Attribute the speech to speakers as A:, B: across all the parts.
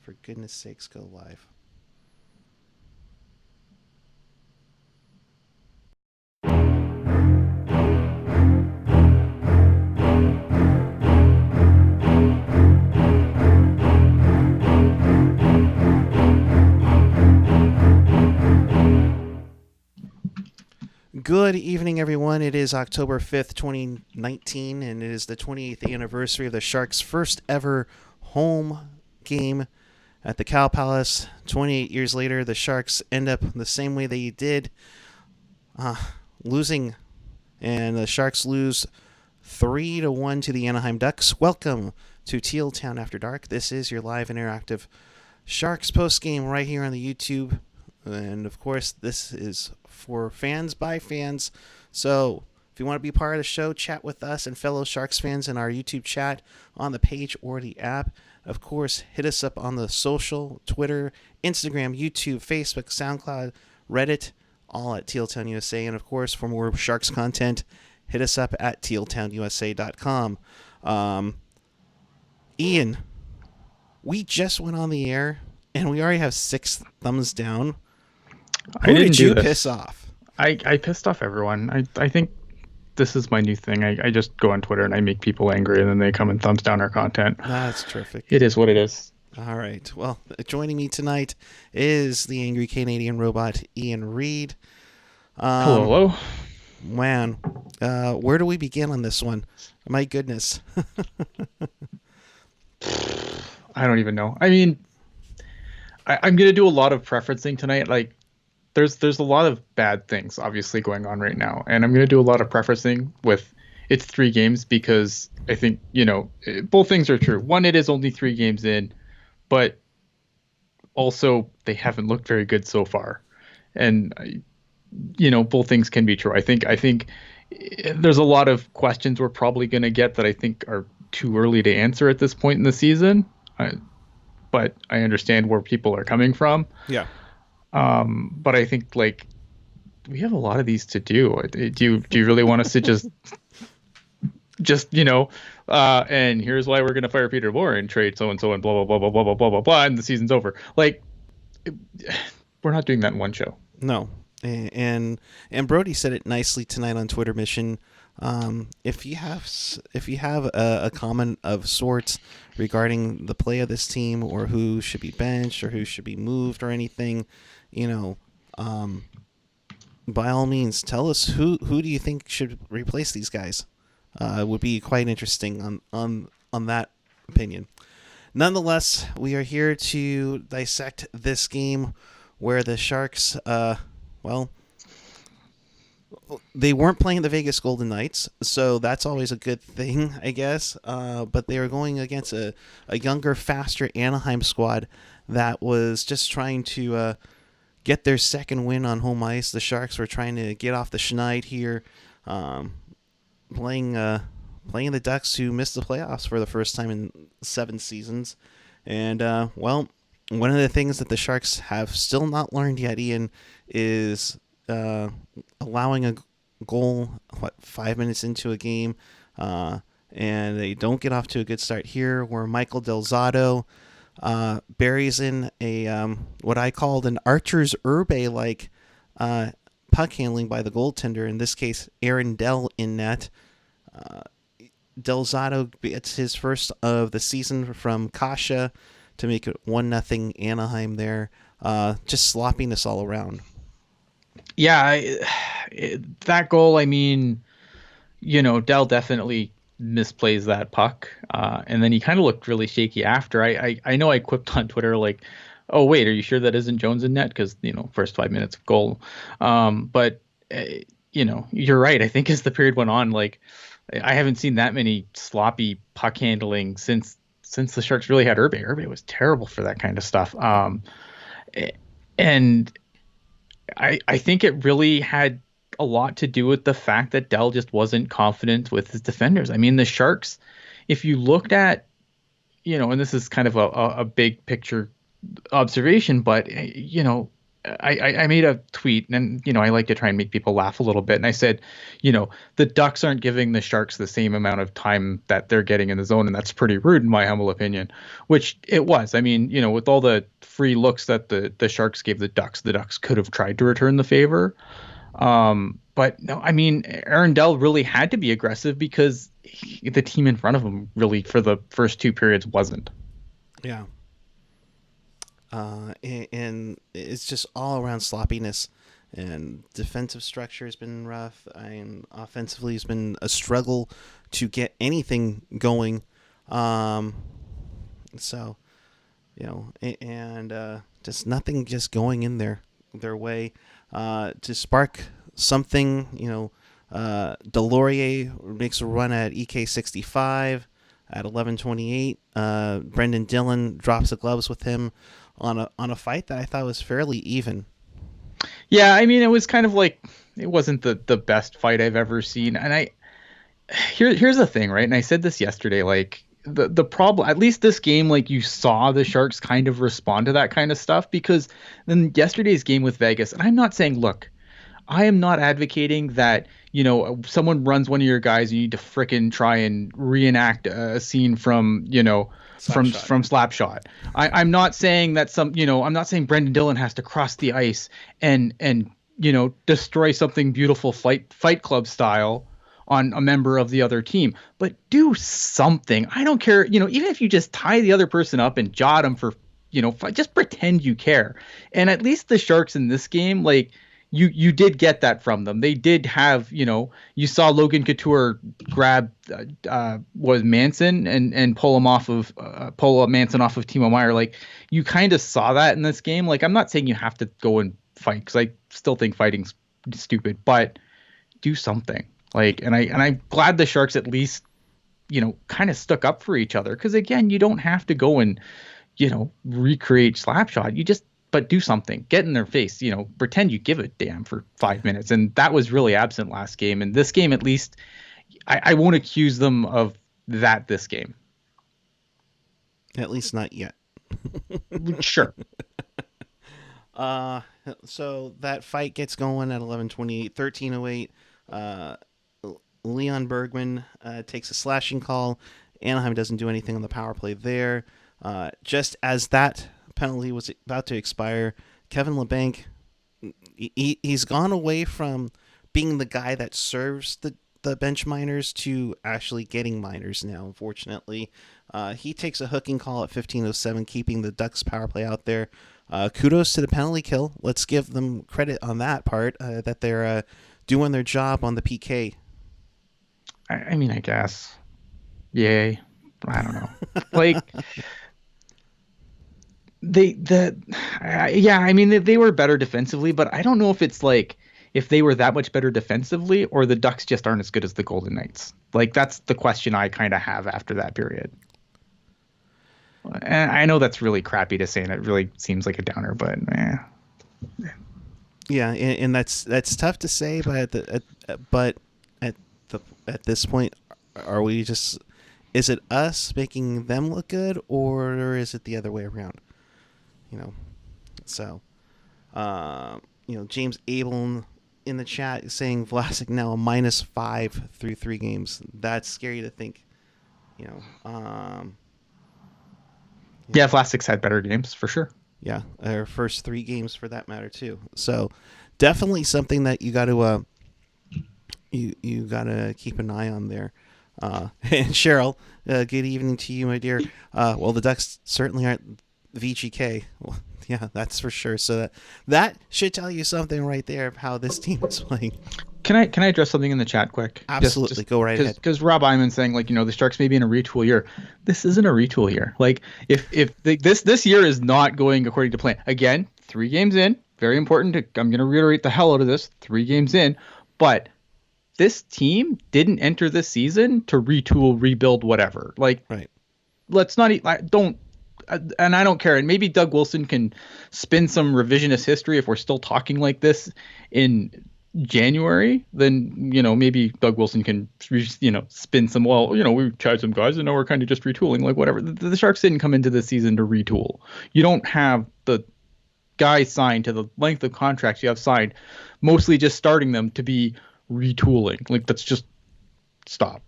A: For goodness sakes, go live. Good evening, everyone. It is October 5th, 2019, and it is the 28th anniversary of the Sharks' first ever home game at the Cow Palace. 28 years later, the Sharks end up the same way they did, losing, and the Sharks lose 3-1 to the Anaheim Ducks. Welcome to Teal Town After Dark. This is your live interactive Sharks postgame right here on the YouTube. And of course, this is for fans by fans. So if you want to be part of the show, chat with us and fellow Sharks fans in our YouTube chat on the page or the app. Of course, hit us up on the social, Twitter, Instagram, YouTube, Facebook, SoundCloud, Reddit, all at Tealtown USA. And of course, for more Sharks content, hit us up at tealtownusa.com. Ian, we just went on the air and we already have 6 thumbs down. Who did you piss off?
B: I pissed off everyone. I think this is my new thing. I just go on Twitter and I make people angry and then they come and thumbs down our content.
A: That's terrific.
B: It is what it is.
A: All right. Well, joining me tonight is the angry Canadian robot, Ian Reid.
B: Hello.
A: Man, where do we begin on this one? My goodness.
B: I don't even know. I mean, I'm going to do a lot of preferencing tonight. Like, there's a lot of bad things obviously going on right now, and I'm going to do a lot of preferencing with it's 3 games because I think, both things are true. One, it is only 3 games in, but also they haven't looked very good so far. And, both things can be true. I think there's a lot of questions we're probably going to get that I think are too early to answer at this point in the season. But I understand where people are coming from.
A: Yeah.
B: But I think we have a lot of these to do. Do you really want us to just and here's why we're going to fire Peter Bohr and trade so and so and blah blah blah blah blah blah blah blah blah and the season's over. We're not doing that in one show.
A: No. And Brody said it nicely tonight on Twitter Mission. If you have a comment of sorts regarding the play of this team or who should be benched or who should be moved or anything, by all means, tell us who do you think should replace these guys. It would be quite interesting on that opinion. Nonetheless, we are here to dissect this game where the Sharks, they weren't playing the Vegas Golden Knights, so that's always a good thing, I guess. But they were going against a younger, faster Anaheim squad that was just trying to get their second win on home ice. The Sharks were trying to get off the schneid here, playing the Ducks, who missed the playoffs for the first time in 7 seasons. And, one of the things that the Sharks have still not learned yet, Ian, is allowing a goal 5 minutes into a game, and they don't get off to a good start here, where Michael Del Zotto buries in a what I called an Archer's Urbe puck handling by the goaltender, in this case Aaron Dell, in net. Del Zotto gets his first of the season from Kasha to make it 1-0 Anaheim there. Just sloppiness all around.
B: Yeah, that goal, I mean, Dell definitely misplays that puck. And then he kind of looked really shaky after. I know I quipped on Twitter oh, wait, are you sure that isn't Jones in net? Because, first 5 minutes of goal. But, you're right. I think as the period went on, I haven't seen that many sloppy puck handling since the Sharks really had Urbe. Urbe was terrible for that kind of stuff. And I think it really had a lot to do with the fact that Dell just wasn't confident with his defenders. I mean, the Sharks, if you looked at, and this is kind of a big picture observation, but, I made a tweet, and I like to try and make people laugh a little bit. And I said, the Ducks aren't giving the Sharks the same amount of time that they're getting in the zone, and that's pretty rude in my humble opinion. Which it was. I mean, with all the free looks that the Sharks gave the Ducks could have tried to return the favor. But no, I mean, Aaron Dell really had to be aggressive because the team in front of him really for the first two periods wasn't.
A: Yeah. And it's just all around sloppiness, and defensive structure has been rough, and offensively has been a struggle to get anything going. So, and just nothing just going in their way to spark something. Delorier makes a run at EK65 at 11:28. Brendan Dillon drops the gloves with him on a fight that I thought was fairly even.
B: Yeah, I mean, it was kind of like it wasn't the best fight I've ever seen. And here's the thing, right? And I said this yesterday, like the problem, at least this game, like you saw the Sharks kind of respond to that kind of stuff, because then yesterday's game with Vegas, and I'm not saying, look, I am not advocating that, someone runs one of your guys, you need to frickin' try and reenact a scene from, from Slapshot. I'm not saying that I'm not saying Brendan Dillon has to cross the ice and destroy something beautiful fight club style on a member of the other team, but do something. I don't care, even if you just tie the other person up and jot them for, just pretend you care. And at least the Sharks in this game, like, you did get that from them. They did have, you saw Logan Couture grab was Manson and pull Manson off of Timo Meier. Like, you kind of saw that in this game. Like, I'm not saying you have to go and fight, because I still think fighting's stupid, but do something. Like, and I'm glad the Sharks at least, kind of stuck up for each other. Because again, you don't have to go and, recreate Slapshot. But do something, get in their face, pretend you give a damn for 5 minutes. And that was really absent last game. And this game, at least, I won't accuse them of that this game.
A: At least not yet.
B: Sure.
A: So that fight gets going at 11:28, 13:08. Leon Bergman takes a slashing call. Anaheim doesn't do anything on the power play there. Just as that penalty was about to expire, Kevin LeBanc, he's gone away from being the guy that serves the bench minors to actually getting minors now, unfortunately. He takes a hooking call at 15:07, keeping the Ducks power play out there. Kudos to the penalty kill. Let's give them credit on that part, that they're doing their job on the PK.
B: I mean, I guess. Yay. I don't know. Like, I mean, they were better defensively, but I don't know if it's like if they were that much better defensively or the Ducks just aren't as good as the Golden Knights. Like, that's the question I kind of have after that period. And I know that's really crappy to say, and it really seems like a downer, but
A: yeah, and that's tough to say, but at this point, are we just, is it us making them look good, or is it the other way around? So, James Abel in the chat is saying Vlasic now a -5 through 3 games. That's scary to think.
B: Yeah, Vlasic's had better games for sure.
A: Yeah, our first 3 games for that matter too. So, definitely something that you got to you got to keep an eye on there. And Cheryl, good evening to you, my dear. Well, the Ducks certainly aren't VGK. Well, yeah, that's for sure. So that should tell you something right there of how this team is playing.
B: Can I address something in the chat quick?
A: Absolutely, go right ahead.
B: Because Rob Iman's saying, like, the Sharks may be in a retool year. This isn't a retool year. Like, if this year is not going according to plan. Again, 3 games in, very important. I'm going to reiterate the hell out of this. 3 games in, but this team didn't enter this season to retool, rebuild, whatever. Like,
A: right.
B: Let's not don't. And I don't care. And maybe Doug Wilson can spin some revisionist history if we're still talking like this in January. Then, maybe Doug Wilson can, spin some, we tried some guys and now we're kind of just retooling, like whatever. The Sharks didn't come into this season to retool. You don't have the guys signed to the length of contracts you have signed, mostly just starting them to be retooling. Like that's just stop.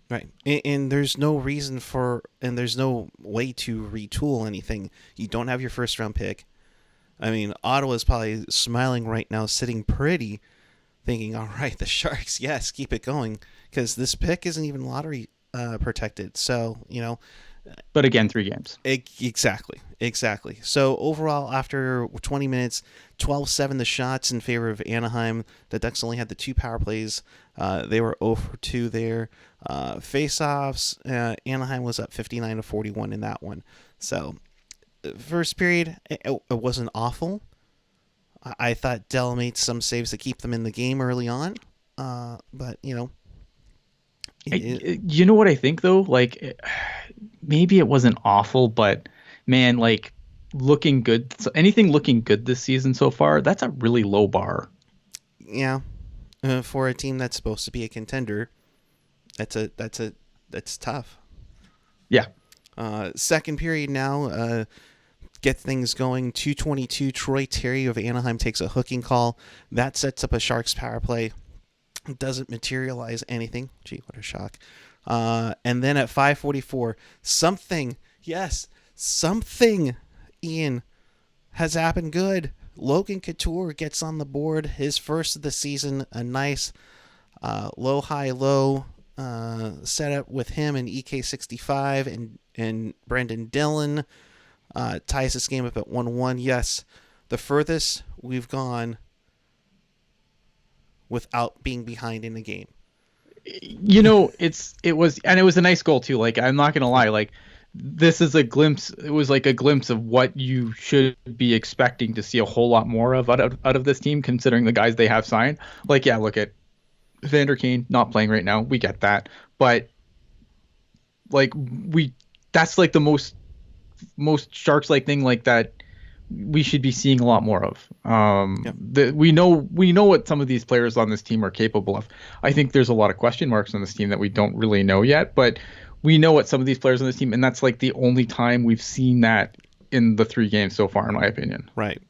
A: Right. And there's no reason for, and there's no way to retool anything. You don't have your first round pick. I mean, Ottawa's probably smiling right now, sitting pretty, thinking, all right, the Sharks, yes, keep it going. Because this pick isn't even lottery protected. So,
B: But again, 3 games.
A: Exactly. So overall, after 20 minutes, 12-7 the shots in favor of Anaheim. The Ducks only had the 2 power plays. They were 0 for 2 there. Face-offs, Anaheim was up 59-41 in that one. So first period, it wasn't awful. I thought Dell made some saves to keep them in the game early on. But,
B: You know what I think though? Like maybe it wasn't awful, but man, like looking good. So anything looking good this season so far, that's a really low bar.
A: yeah, for a team that's supposed to be a contender, that's tough.
B: Yeah.
A: Second period now, get things going. 2:22. Troy Terry of Anaheim takes a hooking call that sets up a Sharks power play. Doesn't materialize anything. Gee, what a shock. And then at 5:44, something, Ian, has happened good. Logan Couture gets on the board, his first of the season, a nice low, high, low setup with him and EK65 and Brendan Dillon. Ties this game up at 1-1. Yes, the furthest we've gone without being behind in the game.
B: It was a nice goal too. Like I'm not gonna lie, like this is a glimpse. It was like a glimpse of what you should be expecting to see a whole lot more of out of this team, considering the guys they have signed. Like yeah, look at Vander Kane not playing right now. We get that, but like that's like the most Sharks like thing like that we should be seeing a lot more of. We know what some of these players on this team are capable of. I think there's a lot of question marks on this team that we don't really know yet, but we know what some of these players on this team, and that's like the only time we've seen that in the 3 games so far, in my opinion.
A: Right.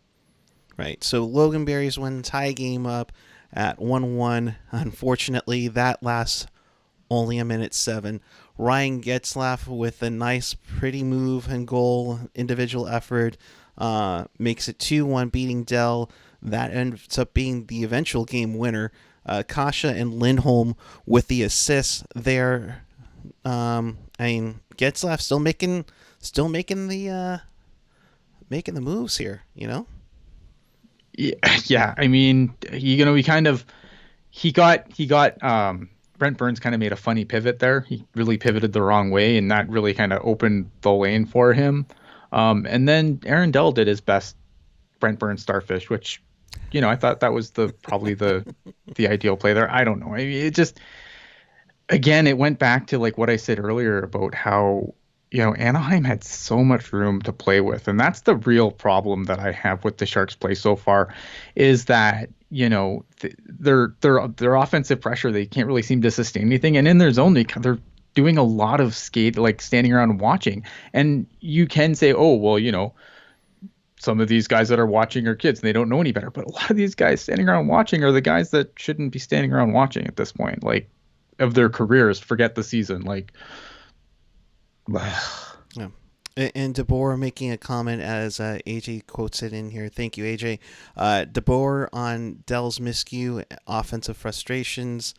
A: So Logan Berry's win, tie game up at 1-1. Unfortunately, that lasts only a minute 7. Ryan Getzlaf with a nice, pretty move and goal, individual effort, makes it 2-1, beating Dell. That ends up being the eventual game winner. Kasha and Lindholm with the assists there. Getzlaf still making the moves here.
B: Yeah. I mean, he got Brent Burns kind of made a funny pivot there. He really pivoted the wrong way, and that really kind of opened the lane for him. And then Aaron Dell did his best Brent Burns starfish, which, I thought that was probably the ideal play there. I don't know. I mean, it just, again, it went back to like what I said earlier about how, Anaheim had so much room to play with. And that's the real problem that I have with the Sharks play so far is that, their offensive pressure, they can't really seem to sustain anything. And in their zone, they're doing a lot of standing around and watching. And you can say, oh, well, some of these guys that are watching are kids and they don't know any better. But a lot of these guys standing around watching are the guys that shouldn't be standing around watching at this point, like of their careers, forget the season. Like,
A: yeah. And DeBoer making a comment as AJ quotes it in here. Thank you, AJ. DeBoer on Dell's miscue, offensive frustrations,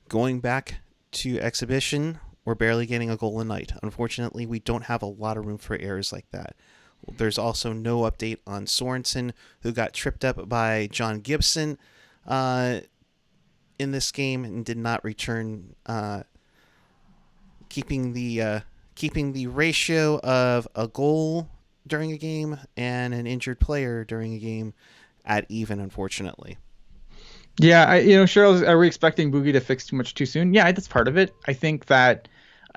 A: going back to exhibition. We're barely getting a goal a night. Unfortunately, we don't have a lot of room for errors like that. There's also no update on Sorensen, who got tripped up by John Gibson in this game and did not return, keeping the ratio of a goal during a game and an injured player during a game at even, unfortunately.
B: Yeah, Cheryl, are we expecting Boogie to fix too much too soon? Yeah, that's part of it. I think that,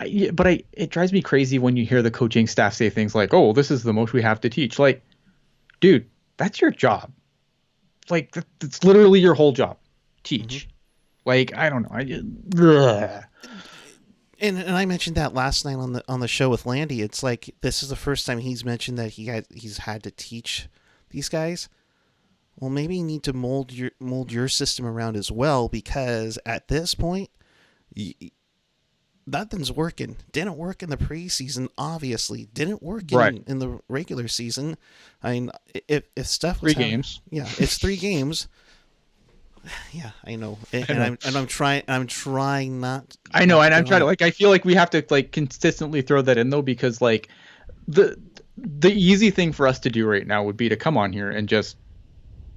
B: it drives me crazy when you hear the coaching staff say things like, "Oh, this is the most we have to teach." Like, dude, that's your job. Like, that's literally your whole job. Teach. Mm-hmm. Like, I don't know.
A: And I mentioned that last night on the show with Landy. It's like this is the first time he's mentioned that he's had to teach these guys, well, maybe you need to mold your system around as well, because at this point, nothing's working. Didn't work in the preseason, obviously. Didn't work
B: Right.
A: in the regular season. I mean, if stuff was
B: Three games.
A: yeah, it's 3 games. Yeah, I know,
B: I know.
A: I'm trying not.
B: I know,
A: Not to
B: and I'm
A: get
B: trying
A: on
B: to
A: it.
B: like. I feel like we have to like consistently throw that in though, because like the the easy thing for us to do right now would be to come on here and just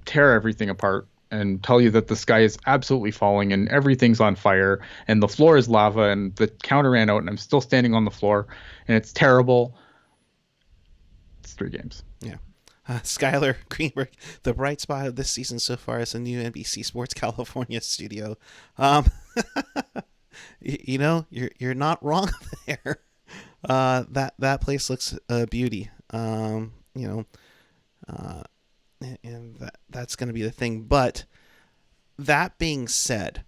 B: tear everything apart and tell you that the sky is absolutely falling and everything's on fire and the floor is lava and the counter ran out and I'm still standing on the floor and it's terrible. It's 3 games.
A: Yeah. Skylar Greenberg, the bright spot of this season so far is the new NBC Sports California studio. Um, you're not wrong there. That place looks a beauty. And that's going to be the thing. But that being said,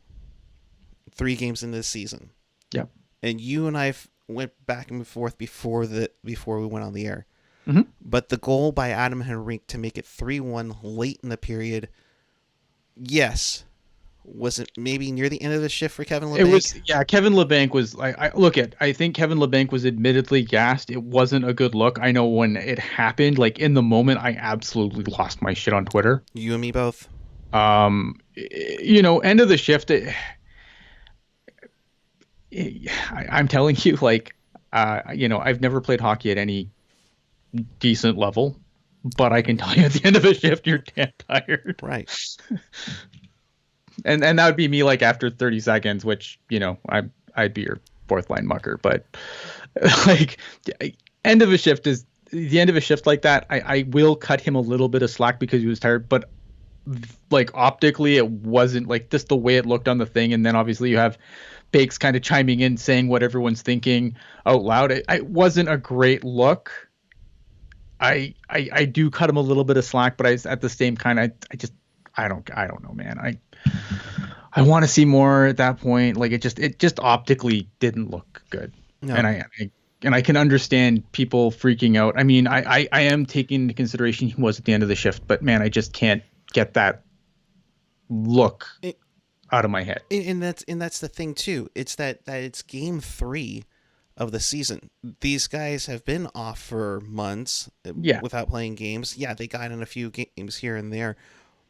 A: 3 games into the season,
B: Yep.
A: and you and I went back and forth before we went on the air.
B: Mm-hmm.
A: But the goal by Adam Henrique to make it 3-1 late in the period, yes, was it maybe near the end of the shift for Kevin LeBanc?
B: It was, yeah. Kevin LeBanc was I think Kevin LeBanc was admittedly gassed. It wasn't a good look. I know when it happened, like in the moment, I absolutely lost my shit on Twitter.
A: You and me both.
B: End of the shift. I'm telling you, like, I've never played hockey at any decent level, but I can tell you at the end of a shift, you're damn tired.
A: Right.
B: And that would be me like after 30 seconds, which, I'd be your fourth line mucker. But like end of a shift is the end of a shift like that. I will cut him a little bit of slack because he was tired, but like optically it wasn't like just the way it looked on the thing. And then obviously you have Bakes kind of chiming in, saying what everyone's thinking out loud. It wasn't a great look. I do cut him a little bit of slack, but at the same kind, I don't know, man. I want to see more at that point. Like it just optically didn't look good.
A: No.
B: And I can understand people freaking out. I mean, I am taking into consideration he was at the end of the shift, but man, I just can't get that look out of my head.
A: And that's the thing too. It's that it's game 3 of the season. These guys have been off for months without playing games. Yeah, they got in a few games here and there,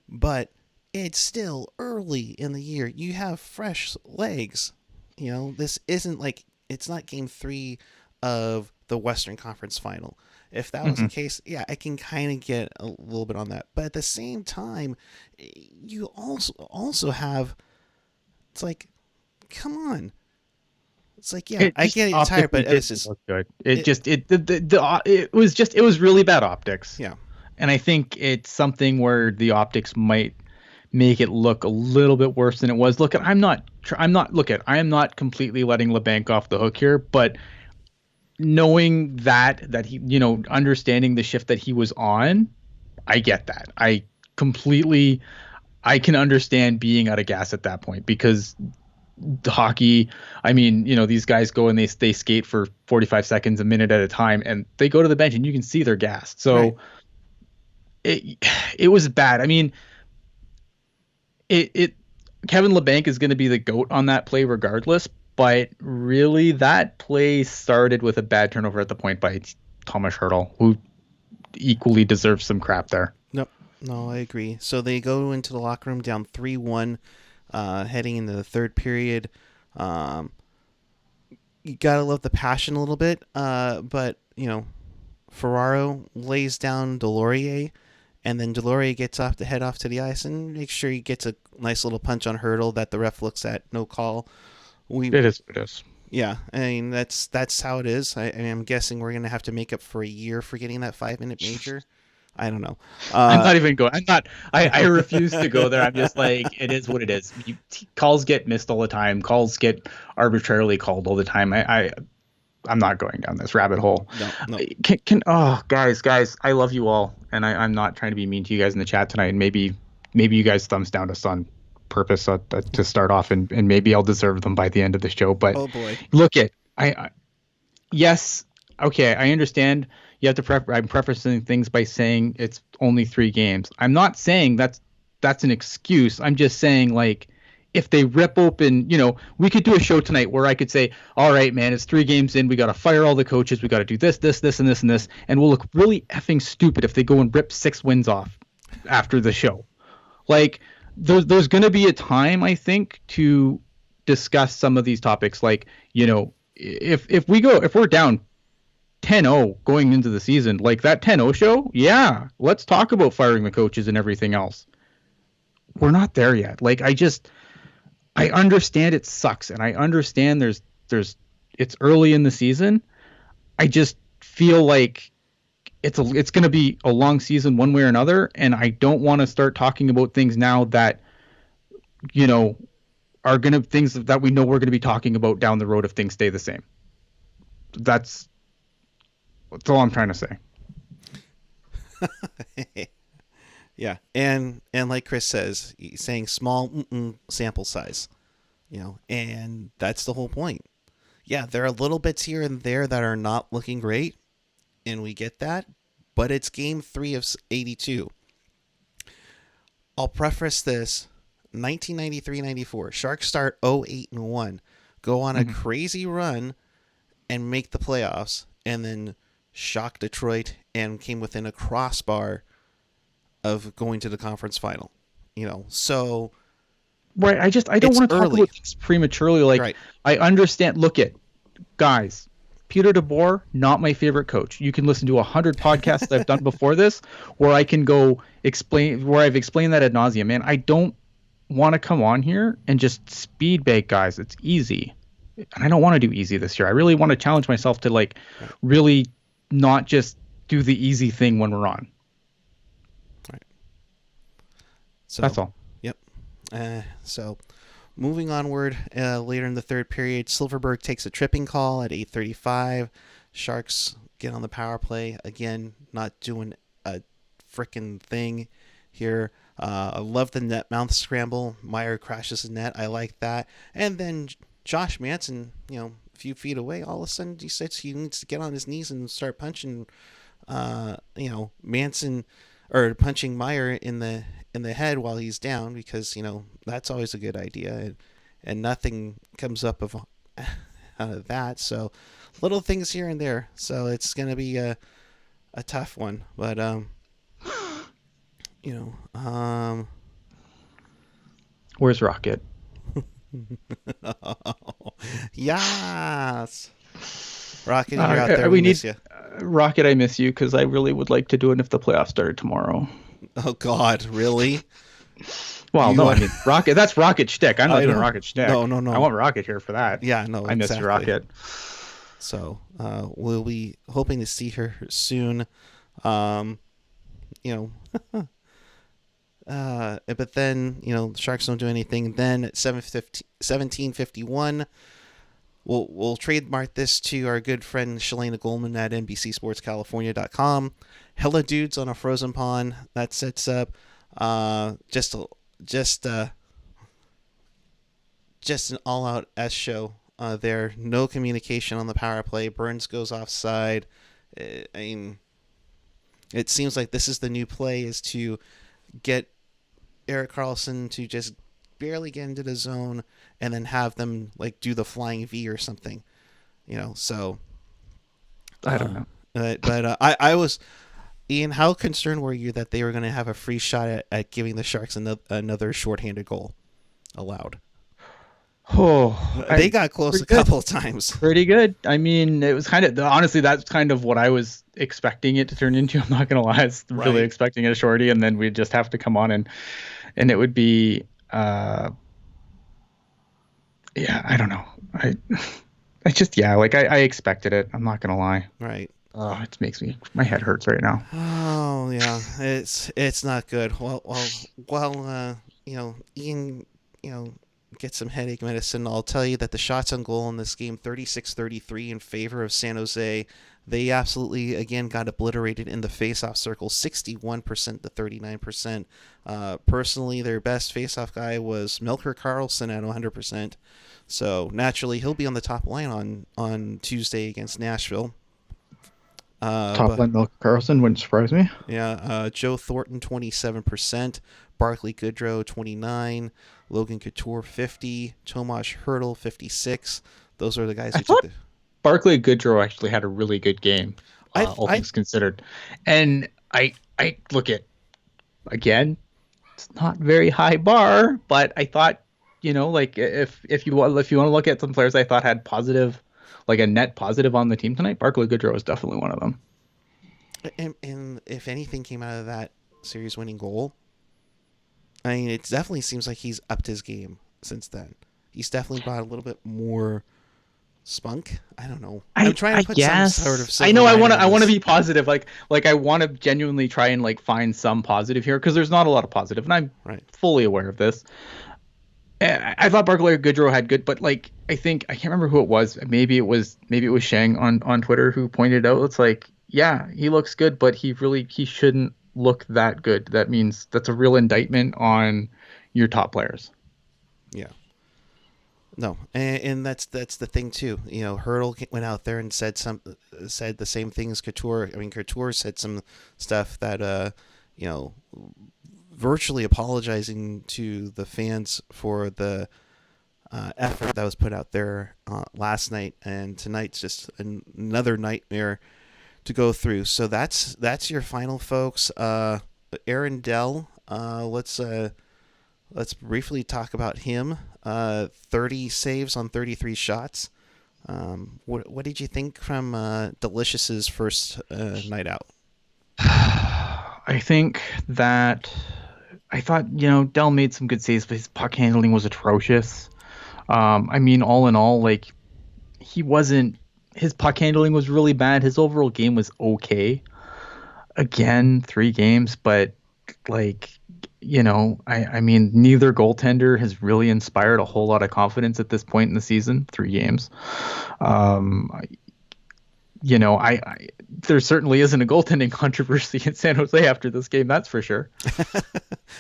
A: but it's still early in the year. You have fresh legs. This isn't like, it's not game 3 of the Western Conference final. If that was the case, yeah, I can kind of get a little bit on that. But at the same time, you also have, it's like, come on. It's like, yeah, I get it tired, but it's just
B: good. It was really bad optics.
A: Yeah.
B: And I think it's something where the optics might make it look a little bit worse than it was. Look, I am not completely letting LeBanc off the hook here, but knowing that he, understanding the shift that he was on, I get that. I can understand being out of gas at that point, because the hockey, I mean, these guys go and they skate for 45 seconds, a minute at a time, and they go to the bench and you can see they're gassed. So
A: right.
B: It was bad. I mean, Kevin LeBanc is going to be the GOAT on that play regardless, but really that play started with a bad turnover at the point by Thomas Hertl, who equally deserves some crap there.
A: No, I agree. So they go into the locker room down 3-1, heading into the third period. You gotta love the passion a little bit, but Ferraro lays down Delorier, and then Delorier gets off to head off to the ice and make sure he gets a nice little punch on Hertl that the ref looks at, no call.
B: It is.
A: Yeah, I mean that's how it is. I'm guessing we're gonna have to make up for a year for getting that 5-minute major. I don't know.
B: I'm not even going. I refuse to go there. I'm just like, it is what it is. Calls get missed all the time. Calls get arbitrarily called all the time. I'm not going down this rabbit hole.
A: No.
B: Guys, I love you all, and I'm not trying to be mean to you guys in the chat tonight. And maybe you guys thumbs down us on purpose to start off, and maybe I'll deserve them by the end of the show. But
A: oh boy,
B: look, yes, okay, I understand. you have to I'm prefacing things by saying it's only 3 games. I'm not saying that's an excuse. I'm just saying, like, if they rip open, we could do a show tonight where I could say, all right, man, it's 3 games in. We got to fire all the coaches. We got to do this, this, this, and this, and this. And we'll look really effing stupid if they go and rip 6 wins off after the show. Like, there's going to be a time, I think, to discuss some of these topics. Like, if we're down 10-0 going into the season, like that 10-0 show, yeah, let's talk about firing the coaches and everything else. We're not there yet. Like, I understand it sucks, and I understand there's it's early in the season. I just feel like it's going to be a long season one way or another, and I don't want to start talking about things now that are going to things that we know we're going to be talking about down the road if things stay the same. That's all I'm trying to say.
A: Yeah, and like Chris says, he's saying small sample size, and that's the whole point. Yeah, there are little bits here and there that are not looking great, and we get that, but it's game 3 of 82. I'll preface this: 1993-94, Sharks start 0-8-1, go on a crazy run, and make the playoffs, and then shock Detroit and came within a crossbar of going to the conference final. So
B: right. I don't want to talk about things prematurely. Like, right. I understand. Look at guys. Peter DeBoer, not my favorite coach. You can listen to 100 podcasts that I've done before this, where I can go where I've explained that ad nauseum. Man, I don't want to come on here and just speed bake guys. It's easy, and I don't want to do easy this year. I really want to challenge myself to really not just do the easy thing when we're on. So that's all.
A: Yep. So moving onward, later in the third period, Silverberg takes a tripping call at 8:35. Sharks get on the power play again, not doing a freaking thing here. I love the net mouth scramble. Meier crashes the net. I like that. And then Josh Manson, a few feet away, all of a sudden he says he needs to get on his knees and start punching, Manson, or punching Meier in the head while he's down, because that's always a good idea, and nothing comes up out of that. So little things here and there. So it's gonna be a tough one, but
B: where's Rocket?
A: Yes, Rocket, you're out there. We miss you.
B: Rocket, I miss you, because I really would like to do it if the playoffs started tomorrow.
A: Oh God, really?
B: Well, no, I mean Rocket. That's Rocket shtick. I'm not doing Rocket shtick.
A: No.
B: I want Rocket here for that.
A: Yeah, no,
B: I miss Rocket.
A: So we'll be hoping to see her soon. But then the Sharks don't do anything. Then at 17:51, we'll trademark this to our good friend Shalana Goldman at NBCSportsCalifornia.com. Hella dudes on a frozen pond. That sets up just an all-out S show there. No communication on the power play. Burns goes offside. I mean, it seems like this is the new play, is to get Erik Karlsson to just barely get into the zone and then have them do the flying V or something, so
B: I don't know.
A: But I was, Ian, how concerned were you that they were going to have a free shot at giving the Sharks another shorthanded goal allowed?
B: Oh,
A: they got close a couple of times.
B: Pretty good. I mean, it was honestly, that's kind of what I was expecting it to turn into. I'm not going to lie. I was really expecting it a shorty, and then we'd just have to come on and it would be, I don't know. I expected it. I'm not going to lie.
A: Right.
B: Oh, it makes my head hurts right now.
A: Oh yeah. It's not good. Well, Ian, get some headache medicine. I'll tell you that the shots on goal in this game, 36-33 in favor of San Jose. They absolutely, again, got obliterated in the face-off circle, 61% to 39%. Personally, their best face-off guy was Melker Karlsson at 100%. So, naturally, he'll be on the top line on Tuesday against Nashville.
B: Top
A: But
B: line Milk Carlson wouldn't surprise me.
A: yeah, Joe Thornton 27%, Barclay Goodrow 29, Logan Couture 50, Tomas Hertl 56. Those are the guys
B: I
A: who took
B: thought
A: the.
B: Barclay Goodrow actually had a really good game,
A: I
B: all
A: I
B: things considered. And I look at, again, it's not very high bar, but I thought, like if you want to look at some players I thought had positive, like a net positive on the team tonight, Barclay Goodrow was definitely one of them.
A: and if anything came out of that series winning goal, I mean, it definitely seems like he's upped his game since then. He's definitely brought a little bit more spunk. I don't know. I'm trying
B: I
A: to put some sort of
B: guess I
A: silver
B: know
A: lining
B: I
A: in
B: want to
A: this.
B: be positive, like I want to genuinely try and like find some positive here because there's not a lot of positive, and I'm
A: Right.
B: fully aware of this. I thought Barclay Goodrow had good, but like I think I can't remember who it was. Maybe it was Shang on Twitter who pointed out it's like, yeah, he looks good, but he shouldn't look that good. That means that's a real indictment on your top players.
A: Yeah. No, and that's the thing too. You know, Hurdle went out there and said the same thing as Couture. I mean, Couture said some stuff that you know, virtually apologizing to the fans for the effort that was put out there last night, and tonight's just another nightmare to go through. So that's your final, folks. Aaron Dell. Let's briefly talk about him. 30 saves on 33 shots. What did you think from Delicious's first night out?
B: I think that I thought, Dell made some good saves, but his puck handling was atrocious. I mean, all in all, like he wasn't his puck handling was really bad. His overall game was okay. Again, 3 games, but like, I mean, neither goaltender has really inspired a whole lot of confidence at this point in the season. 3 games. Um, I there certainly isn't a goaltending controversy in San Jose after this game. That's for sure.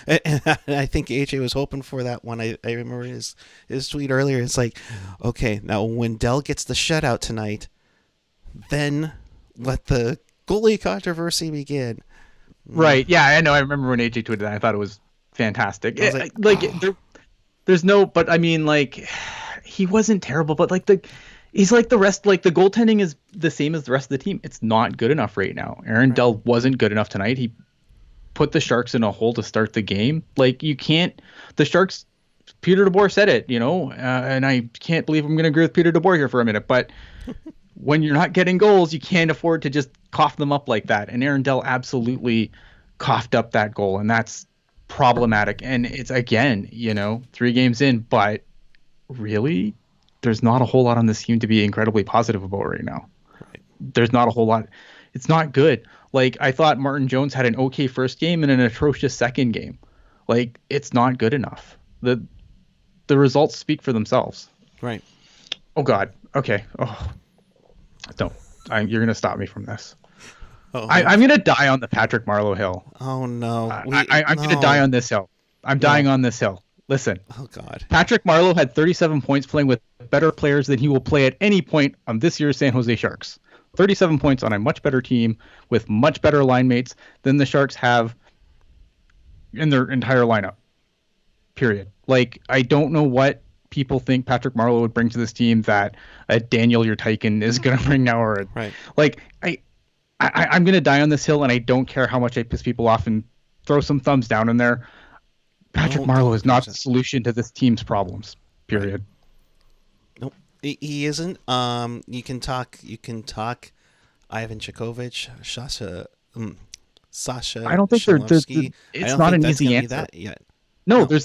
A: And I think AJ was hoping for that one. I remember his tweet earlier. It's like, okay, now when Dell gets the shutout tonight, then let the goalie controversy begin.
B: Right. Yeah, I know. I remember when AJ tweeted that. I thought it was fantastic.
A: I was like,
B: Like
A: oh,
B: there's no, but I mean, like he wasn't terrible, but like he's like the rest. Like the goaltending is the same as the rest of the team. It's not good enough right now. Aaron
A: right,
B: Dell wasn't good enough tonight. He put the Sharks in a hole to start the game. Like you can't. The Sharks. Peter DeBoer said it, and I can't believe I'm going to agree with Peter DeBoer here for a minute, but when you're not getting goals, you can't afford to just cough them up like that. And Aaron Dell absolutely coughed up that goal, and that's problematic. And it's, again, 3 games in, but really, there's not a whole lot on this team to be incredibly positive about right now.
A: right.
B: There's not a whole lot. It's not good. Like I thought Martin Jones had an okay first game and an atrocious second game. Like it's not good enough. The results speak for themselves.
A: Right.
B: Oh God. Okay. Oh, don't. You're gonna stop me from this.
A: Oh,
B: I'm gonna die on the Patrick Marleau hill.
A: oh no.
B: I'm gonna die
A: No,
B: on this hill. I'm
A: no.
B: dying on this hill. Listen,
A: Oh God.
B: Patrick Marleau had 37 points playing with better players than he will play at any point on this year's San Jose Sharks. 37 points on a much better team with much better line mates than the Sharks have in their entire lineup. Period. Like, I don't know what people think Patrick Marleau would bring to this team that Daniel Urtykin is going to bring now. Or
A: Right.
B: like, I'm going to die on this hill, and I don't care how much I piss people off and throw some thumbs down in there. Patrick Marleau is not the solution to this team's problems. Period.
A: Right. Nope. He isn't. You can talk. Ivan Chekhovich, Sasha
B: I don't think
A: Shalovsky. I
B: it's
A: don't
B: not
A: think
B: an
A: that's
B: easy
A: going to be
B: answer.
A: that yet.
B: No,
A: No.
B: there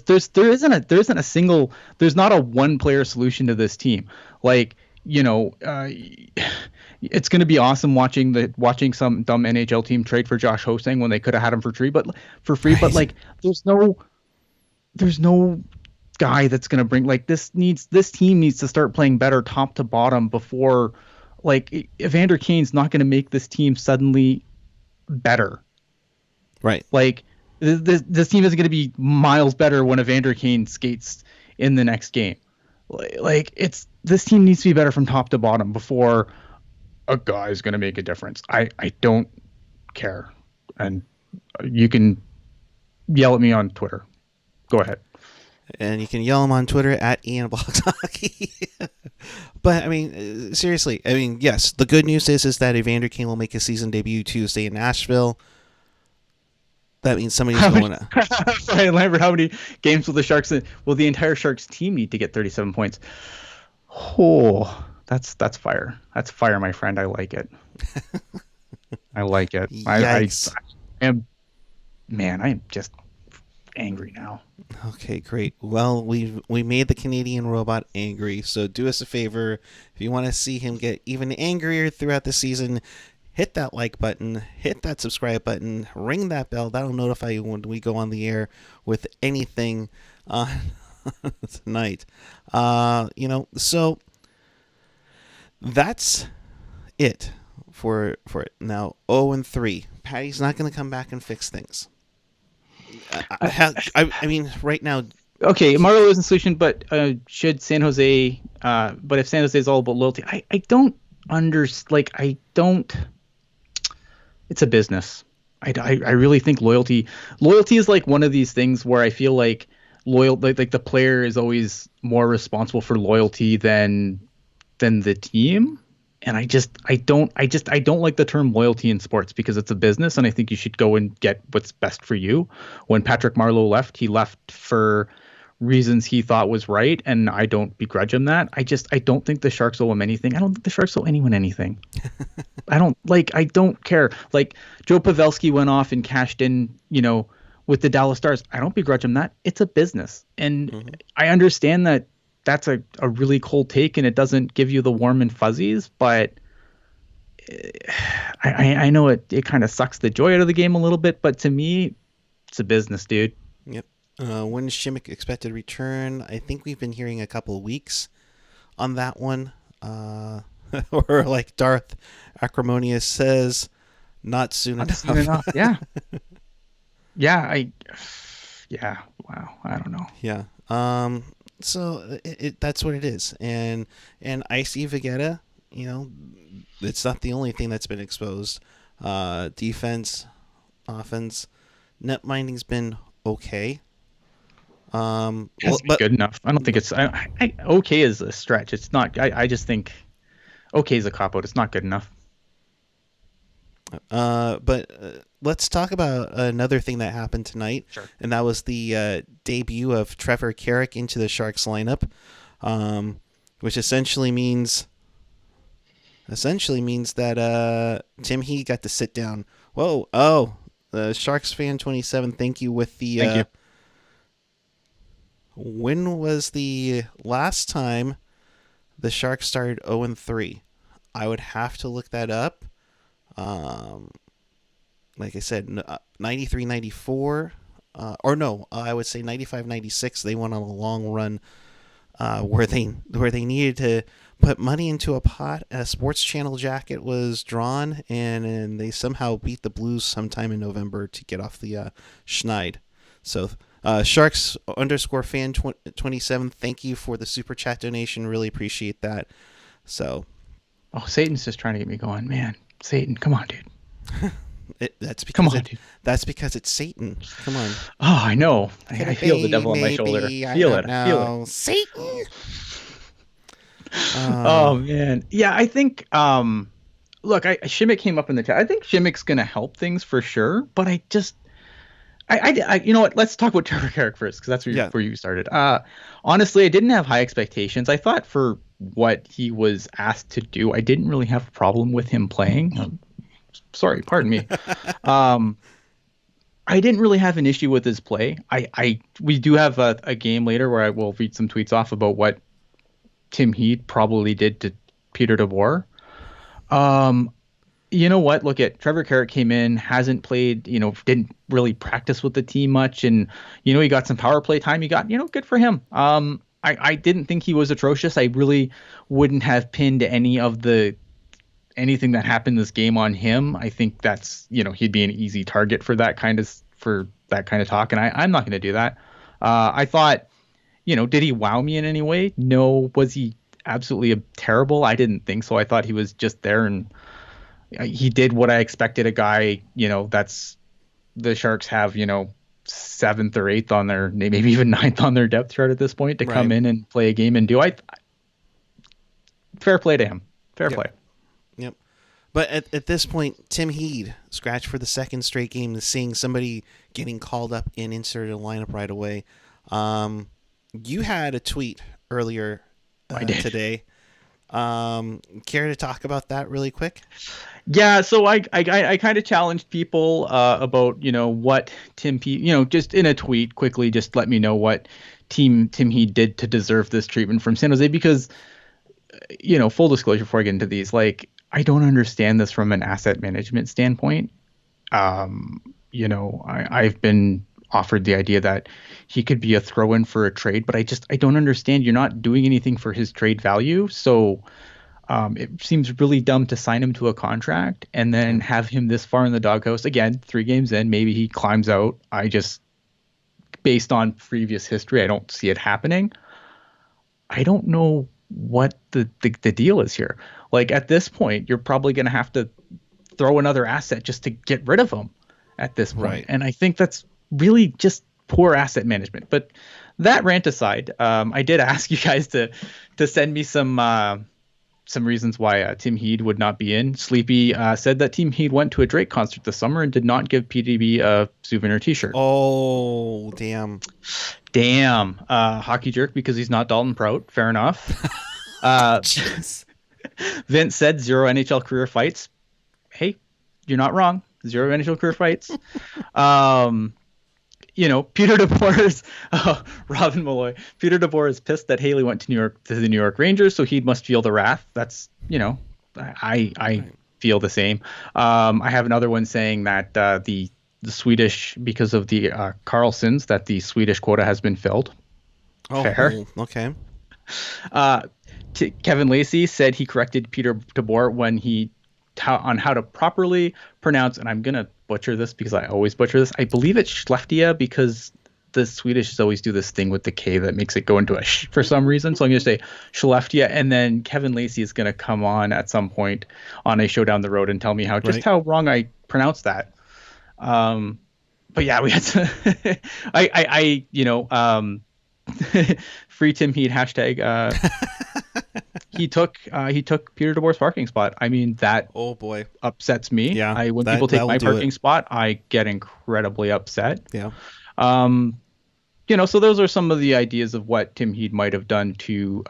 B: isn't a single, there's not a one player solution to this team. Like, it's going to be awesome watching some dumb NHL team trade for Josh Hosang when they could have had him for free, but
A: Right.
B: like there's no guy that's going to bring, like, this team needs to start playing better top to bottom before, like, Evander Kane's not going to make this team suddenly better.
A: Right.
B: Like, this team isn't going to be miles better when Evander Kane skates in the next game. Like, this team needs to be better from top to bottom before a guy is going to make a difference. I don't care. And you can yell at me on Twitter. Go ahead.
A: And you can yell him on Twitter at Ian Blocks Hockey. But I mean, seriously, I mean, yes. The good news is that Evander Kane will make his season debut Tuesday in Nashville. That means somebody's going to.
B: Ryan Lambert, how many games will the Sharks? Will the entire Sharks team need to get 37 points? Oh, that's fire. That's fire, my friend. I like it. I like it.
A: Yikes.
B: I am, man. I am just angry now.
A: Okay, great. Well, we made the Canadian robot angry, so do us a favor. If you want to see him get even angrier throughout the season, hit that like button, hit that subscribe button, ring that bell. That'll notify you when we go on the air with anything tonight. So that's it for it. Now, 0-3. Patty's not going to come back and fix things. I mean, right now.
B: Okay, Marlowe isn't solution, but should San Jose? But if San Jose is all about loyalty, I don't I don't. It's a business. I really think loyalty is like one of these things where I feel like like the player is always more responsible for loyalty than the team. And I don't like the term loyalty in sports because it's a business, and I think you should go and get what's best for you. When Patrick Marleau left, he left for reasons he thought was right, and I don't begrudge him that. I don't think the Sharks owe him anything. I don't think the Sharks owe anyone anything. I don't care. Like Joe Pavelski went off and cashed in, with the Dallas Stars. I don't begrudge him that. It's a business. And I understand that that's a really cold take and it doesn't give you the warm and fuzzies, but I know it kind of sucks the joy out of the game a little bit, but to me, it's a business, dude.
A: Yep. When is Shimmick expected to return? I think we've been hearing a couple of weeks on that one. Or like Darth Acrimonious says, not soon enough.
B: Soon enough. Yeah. Yeah. Wow. I don't know.
A: Yeah. So that's what it is. And Icy Vegeta, it's not the only thing that's been exposed. Defense, offense, net minding's been okay.
B: Good enough. I don't think it's okay is a stretch. It's not. I just think okay is a cop out. It's not good enough.
A: But let's talk about another thing that happened tonight,
B: sure.
A: And that was the debut of Trevor Carrick into the Sharks lineup, which essentially means that Tim He got to sit down. Whoa! Oh, Sharks fan 27. Thank you with the.
B: Thank you.
A: When was the last time the Sharks started 0-3? I would have to look that up. Like I said, 93-94, I would say 95-96. They went on a long run where they needed to put money into a pot. A Sports Channel jacket was drawn, and they somehow beat the Blues sometime in November to get off the schneid. So Sharks _fan 27, thank you for the super chat donation. Really appreciate that. So,
B: Satan's just trying to get me going, man. Satan, come on, dude.
A: That's because it's Satan. Come on.
B: Oh, I know. I feel the devil on my shoulder. I feel it.
A: Satan.
B: Oh man, yeah. I think. Look, Shimmick came up in the chat. I think Shimmick's gonna help things for sure, but I you know what? Let's talk about Trevor Carrick first because that's where you started. Honestly, I didn't have high expectations. I thought for what he was asked to do, I didn't really have a problem with him playing. Sorry, pardon me. I didn't really have an issue with his play. We do have a game later where I will read some tweets off about what Tim Heed probably did to Peter DeBoer. You know what? Look at Trevor Carrick came in, hasn't played, didn't really practice with the team much. And, he got some power play time. He got, good for him. I didn't think he was atrocious. I really wouldn't have pinned anything that happened this game on him. I think that's, he'd be an easy target for that kind of talk. And I'm not going to do that. I thought, did he wow me in any way? No. Was he absolutely terrible. I didn't think so. I thought he was just there, and he did what I expected a guy, that's the Sharks have, seventh or eighth on their, maybe even ninth on their depth chart at this point, to come
A: Right.
B: in and play a game and do. Fair play to him. Fair
A: Yep.
B: play.
A: Yep. But at this point, Tim Heed scratched for the second straight game, seeing somebody getting called up and inserted a lineup right away. You had a tweet earlier
B: I did.
A: today. Care to talk about that really quick?
B: Yeah, so I kind of challenged people about what Tim P just in a tweet quickly, just let me know what Tim he did to deserve this treatment from San Jose, because full disclosure before I get into these, like, I don't understand this from an asset management standpoint. I've been offered the idea that he could be a throw-in for a trade, but I don't understand. You're not doing anything for his trade value, so it seems really dumb to sign him to a contract and then have him this far in the doghouse. Again, 3 games in, maybe he climbs out. Based on previous history, I don't see it happening. I don't know what the deal is here. Like, at this point, you're probably going to have to throw another asset just to get rid of him at this point.
A: Right.
B: And I think that's really just poor asset management. But that rant aside, I did ask you guys to send me some reasons why Tim Heed would not be in. Sleepy said that Tim Heed went to a Drake concert this summer and did not give PDB a souvenir T-shirt.
A: Oh, damn.
B: Damn. Hockey jerk because he's not Dalton Prout. Fair enough. Vince said 0 NHL career fights. Hey, you're not wrong. 0 NHL career fights. Peter DeBoer's Robin Malloy. Peter DeBoer is pissed that Haley went to the New York Rangers, so he must feel the wrath. That's I feel the same. I have another one saying that the Swedish, because of the Carlsons, that the Swedish quota has been filled.
A: Oh,
B: fair.
A: Okay.
B: Kevin Lacey said he corrected Peter DeBoer on how to properly pronounce, and I'm gonna butcher this because I always butcher this. I believe it's Skellefteå, because the Swedish always do this thing with the K that makes it go into a sh for some reason. So I'm gonna say Skellefteå, and then Kevin Lacey is gonna come on at some point on a show down the road and tell me how wrong I pronounced that. But yeah, we had to free Tim Heed hashtag. He took Peter DeBoer's parking spot. I mean, that upsets me.
A: Yeah,
B: when people take my parking spot, I get incredibly upset.
A: Yeah.
B: So those are some of the ideas of what Tim Heed might have done to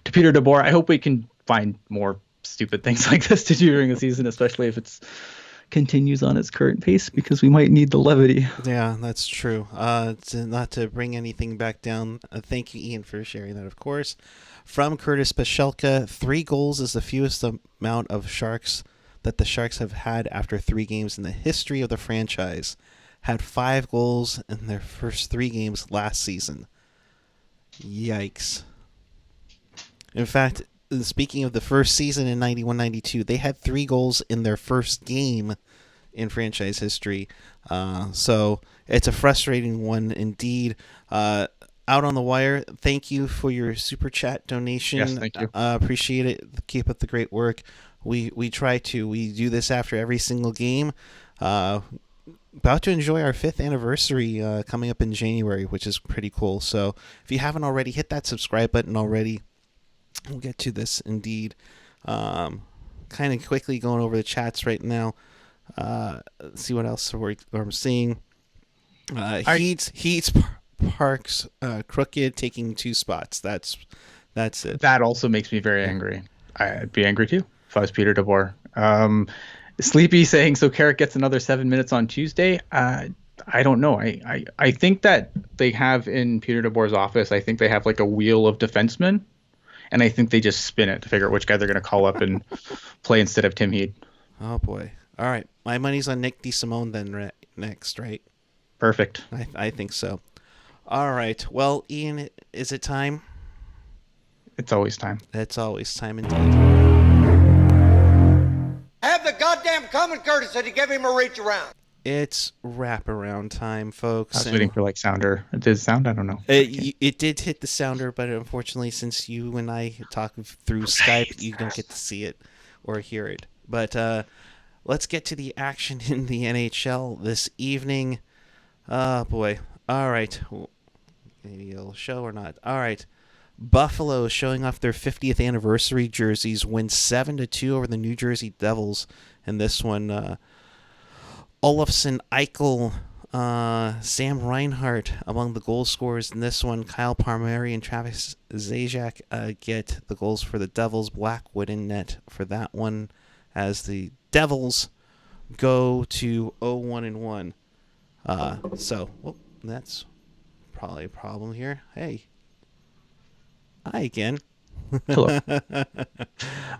B: Peter DeBoer. I hope we can find more stupid things like this to do during the season, especially if it's continues on its current pace, because we might need the levity.
A: Yeah, that's true. Not to bring anything back down, thank you, Ian, for sharing that, of course. From Curtis Pashelka, 3 goals is the fewest amount of Sharks that the Sharks have had after 3 games in the history of the franchise. Had 5 goals in their first 3 games last season. Yikes. In fact, speaking of the first season in 91-92, they had 3 goals in their first game in franchise history. So it's a frustrating one indeed. Out on the wire, thank you for your super chat donation.
B: Yes, thank you.
A: Appreciate it. Keep up the great work. We do this after every single game. About to enjoy our 5th anniversary coming up in January, which is pretty cool. So if you haven't already, hit that subscribe button already. We'll get to this indeed. Kind of quickly going over the chats right now. Let's see what else we're seeing. Heats Parks crooked, taking 2 spots. That's it.
B: That also makes me very angry. I'd be angry too if I was Peter DeBoer. Sleepy saying, so Carrick gets another 7 minutes on Tuesday. I don't know. I think that they have in Peter DeBoer's office, I think they have like a wheel of defensemen, and I think they just spin it to figure out which guy they're going to call up and play instead of Tim Heed.
A: Oh boy. All right. My money's on Nick DeSimone then next, right?
B: Perfect.
A: I think so. All right. Well, Ian, is it time?
B: It's always time.
A: It's always time indeed.
C: Have the goddamn common courtesy to give him a reach around.
A: It's wraparound time,
B: I
A: folks,
B: was waiting
A: and
B: for like sounder. It did sound. I don't know.
A: it did hit the sounder, but unfortunately, since you and I talk through Skype,
B: Right.
A: you don't get to see it or hear it. But let's get to the action in the NHL this evening. Oh boy! All right, maybe it'll show or not. All right. Buffalo showing off their 50th anniversary jerseys, wins 7-2 over the New Jersey Devils. And this one, Olofsson, Eichel, Sam Reinhart among the goal scorers. In this one, Kyle Palmieri and Travis Zajac get the goals for the Devils. Blackwood in net for that one, as the Devils go to 0-1-1. That's probably a problem here. Hey, hi again.
B: Hello.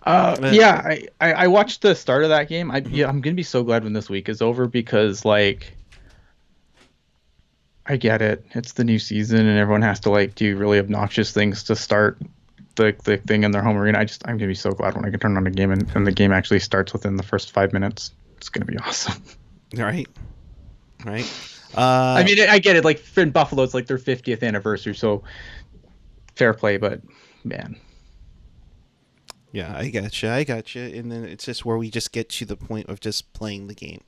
A: Uh,
B: Yeah, I watched the start of that game. I'm gonna be so glad when this week is over because like I get it. It's the new season and everyone has to like do really obnoxious things to start the thing in their home arena. I'm gonna be so glad when I can turn on a game and the game actually starts within the first 5 minutes. It's gonna be awesome.
A: right, right.
B: I mean, I get it. Like in Buffalo, it's like their 50th anniversary, so fair play. But man,
A: Yeah, I gotcha. And then it's just where we just get to the point of just playing the game.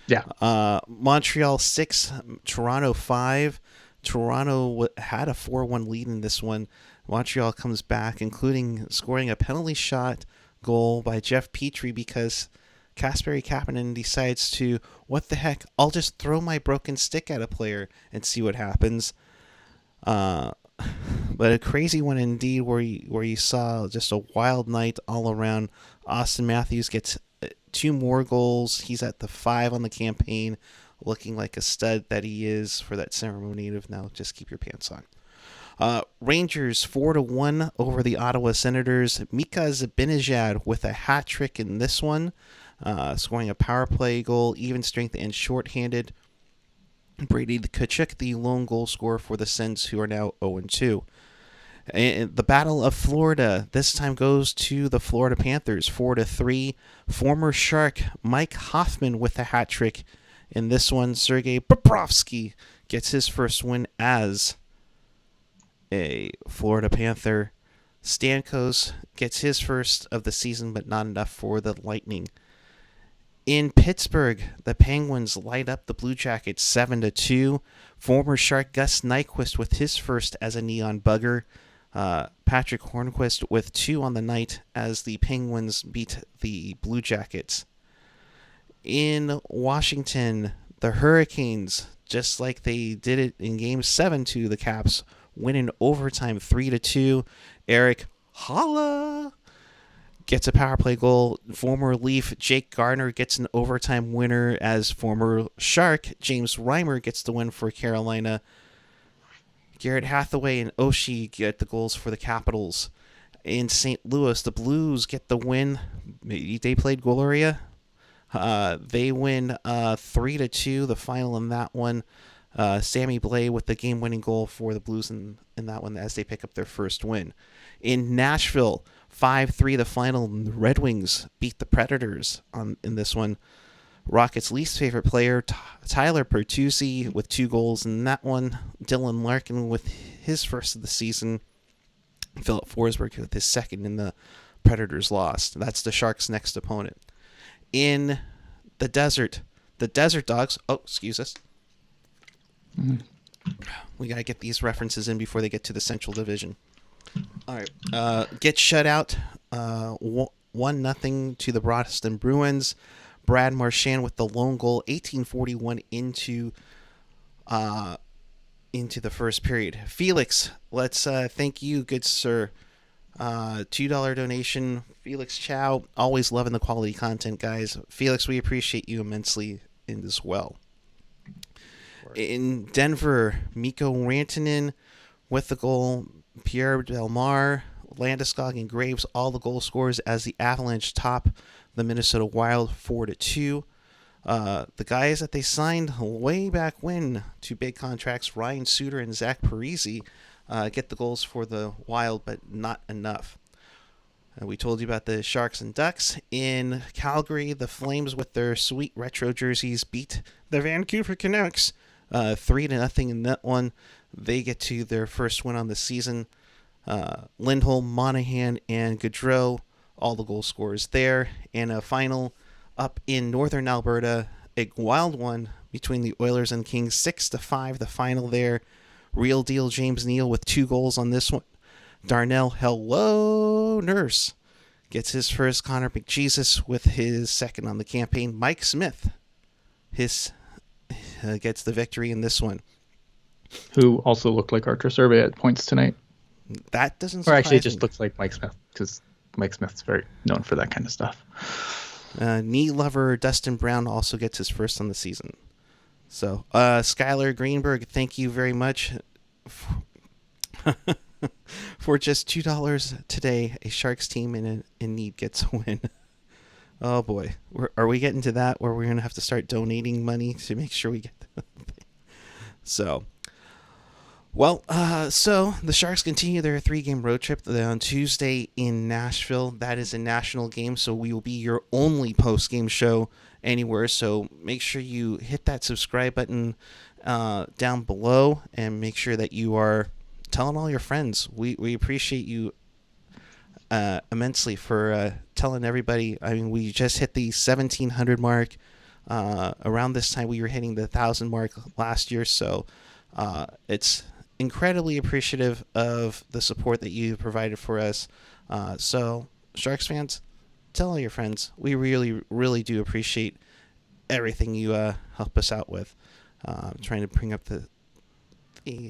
B: yeah,
A: Montreal 6, Toronto 5. Toronto had a 4-1 lead in this one. Montreal comes back, including scoring a penalty shot goal by Jeff Petrie because Kasperi Kapanen decides to, what the heck, I'll just throw my broken stick at a player and see what happens. But a crazy one indeed, where you saw just a wild night all around. Austin Matthews gets 2 more goals. He's at the 5 on the campaign, looking like a stud that he is for that ceremony of now. Just keep your pants on. Rangers 4-1 over the Ottawa Senators. Mika Zibanejad with a hat trick in this one, scoring a power play goal, even strength and shorthanded. Brady Tkachuk, the lone goal scorer for the Sens, who are now 0-2. And the Battle of Florida this time goes to the Florida Panthers, 4-3. Former Shark Mike Hoffman with a hat trick. In this one, Sergei Bobrovsky gets his first win as a Florida Panther. Stamkos gets his first of the season, but not enough for the Lightning. In Pittsburgh, the Penguins light up the Blue Jackets 7-2. Former Shark Gus Nyquist with his first as a Neon Bugger. Patrick Hornquist with 2 on the night as the Penguins beat the Blue Jackets. In Washington, the Hurricanes, just like they did it in Game 7 to the Caps, win in overtime 3-2. Eric Holla gets a power play goal. Former Leaf Jake Gardner gets an overtime winner, as former Shark James Reimer gets the win for Carolina. Garrett Hathaway and Oshie get the goals for the Capitals. In St. Louis, the Blues get the win. They played Gloria. They win 3-2, the final in that one. Sammy Blais with the game-winning goal for the Blues in that one as they pick up their first win. In Nashville, 5-3 the final. Red Wings beat the Predators in this one. Rockets' least favorite player, Tyler Bertuzzi, with 2 goals in that one. Dylan Larkin with his first of the season. Philip Forsberg with his second in the Predators' loss. That's the Sharks' next opponent. In the Desert Dogs. Oh, excuse us.
B: Mhm.
A: We got to get these references in before they get to the Central Division. All right. Get shut out 1-0 to the Boston Bruins. Brad Marchand with the lone goal, 18:41 into the first period. Felix, let's thank you, good sir. $2 donation. Felix Chow, always loving the quality content, guys. Felix, we appreciate you immensely as well. In Denver, Mikko Rantanen with the goal. Pierre Delmar, Landeskog, and Graves, all the goal scorers as the Avalanche top the Minnesota Wild 4-2. The guys that they signed way back when to big contracts, Ryan Suter and Zach Parise, get the goals for the Wild, but not enough. We told you about the Sharks and Ducks. In Calgary, the Flames, with their sweet retro jerseys, beat the Vancouver Canucks 3-0 in that one. They get to their first win on the season. Lindholm, Monahan, and Gaudreau, all the goal scorers there. And a final up in northern Alberta, a wild one between the Oilers and Kings, 6-5, the final there. Real deal James Neal with 2 goals on this one. Darnell Hello Nurse gets his first. Connor McJesus with his second on the campaign. Mike Smith gets the victory in this one.
B: Who also looked like Archer Survey at points tonight.
A: That doesn't surprise
B: me. Or actually, it just
A: me.
B: looks like Mike Smith, because Mike Smith's very known for that kind of stuff.
A: Knee lover Dustin Brown also gets his first on the season. So, Skylar Greenberg, thank you very much for just $2 today. A Sharks team in need gets a win. Oh boy, are we getting to that where we're gonna have to start donating money to make sure we get the thing? So, well, so the Sharks continue their 3-game road trip on Tuesday in Nashville. That is a national game, so we will be your only post-game show anywhere. So make sure you hit that subscribe button down below and make sure that you are telling all your friends. We appreciate you immensely for telling everybody. I mean, we just hit the 1,700 mark. Around this time, we were hitting the 1,000 mark last year, so it's incredibly appreciative of the support that you provided for us. So, Sharks fans, tell all your friends. We really, really do appreciate everything you help us out with. I'm trying to bring up the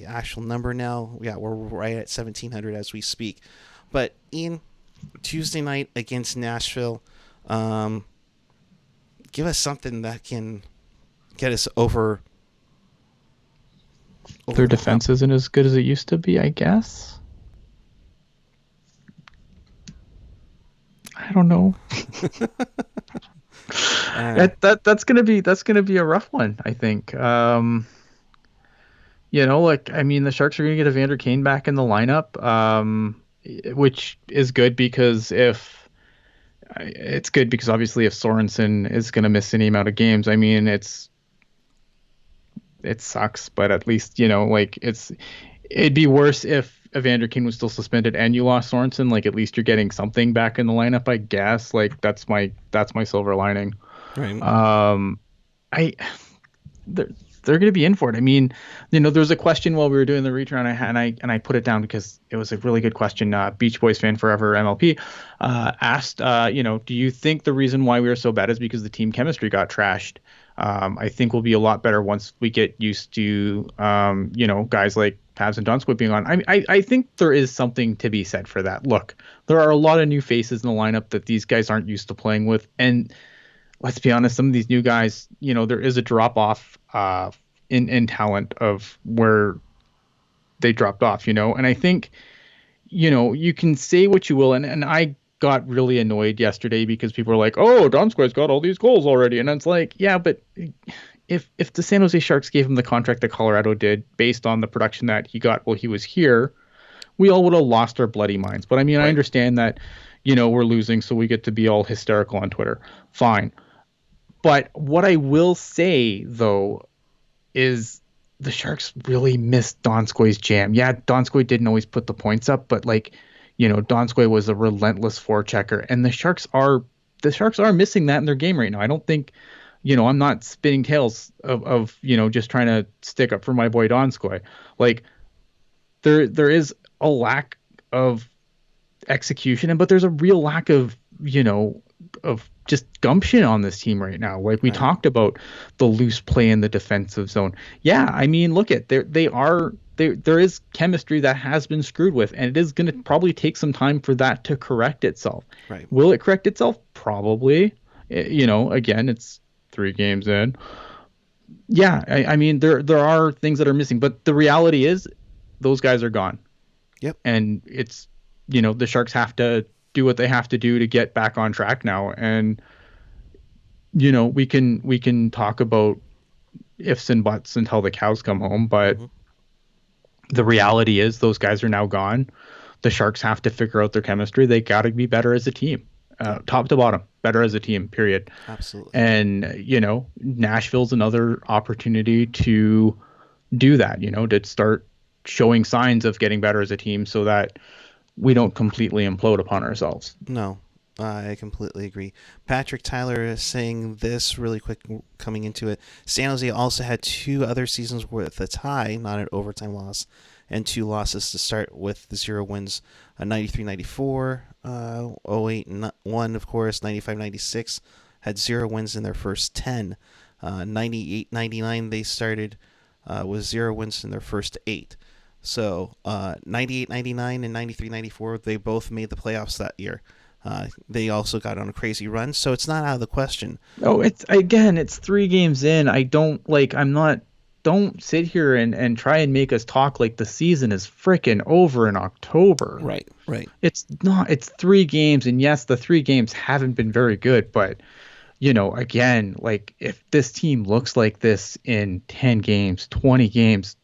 A: actual number now. Yeah, we're right at 1,700 as we speak. But Ian, Tuesday night against Nashville, give us something that can get us over.
B: Their defense isn't as good as it used to be, I guess. I don't know. That's gonna be a rough one, I think. The Sharks are gonna get Evander Kane back in the lineup, which is good because obviously if Sorensen is gonna miss any amount of games, I mean it sucks, but at least it'd be worse if Evander Kane was still suspended and you lost Sorensen. Like, at least you're getting something back in the lineup, I guess. Like, that's my silver lining.
A: Right.
B: They're going to be in for it. I mean, there was a question while we were doing the return, and I put it down because it was a really good question. Beach Boys fan forever MLP asked, do you think the reason why we were so bad is because the team chemistry got trashed? I think we'll be a lot better once we get used to, guys like Pavs and Donskoy being on. I think there is something to be said for that. Look, there are a lot of new faces in the lineup that these guys aren't used to playing with. And let's be honest, some of these new guys, there is a drop off in talent of where they dropped off, And I think, you can say what you will. And I got really annoyed yesterday because people were like, oh, Donskoy's got all these goals already. And it's like, yeah, but if the San Jose Sharks gave him the contract that Colorado did based on the production that he got while he was here, we all would have lost our bloody minds. But I mean, right. I understand that, we're losing, so we get to be all hysterical on Twitter. Fine. But what I will say, though, is the Sharks really missed Donskoy's jam. Yeah, Donskoy didn't always put the points up, but Donskoy was a relentless forechecker, and the Sharks are missing that in their game right now. I don't think, I'm not spinning tails of just trying to stick up for my boy Donskoy. Like, there is a lack of execution, but there's a real lack of just gumption on this team right now. Like we talked about the loose play in the defensive zone. Yeah, I mean, look at there is chemistry that has been screwed with, and it is going to probably take some time for that to correct itself.
A: Right.
B: Will it correct itself? Probably. Again, it's 3 games in. Yeah, I mean, there are things that are missing, but the reality is those guys are gone.
A: Yep.
B: And it's, the Sharks have to do what they have to do to get back on track now. And, we can talk about ifs and buts until the cows come home, but the reality is those guys are now gone. The Sharks have to figure out their chemistry. They got to be better as a team,
A: Yep,
B: top to bottom, better as a team, period.
A: absolutely.
B: And, Nashville's another opportunity to do that, to start showing signs of getting better as a team so that we don't completely implode upon ourselves.
A: No, I completely agree. Patrick Tyler is saying this really quick coming into it. San Jose also had 2 other seasons with a tie, not an overtime loss, and 2 losses to start with the 0 wins. 93-94, 08-1, of course, 95-96 had 0 wins in their first 10. 98-99 they started with 0 wins in their first 8. So 98-99 and 93-94, they both made the playoffs that year. They also got on a crazy run, so it's not out of the question.
B: Oh, it's 3 games in. Don't sit here and try and make us talk like the season is freaking over in October.
A: Right, right.
B: It's not, it's 3 games. And yes, the 3 games haven't been very good, but again, like if this team looks like this in 10 games, 20 games,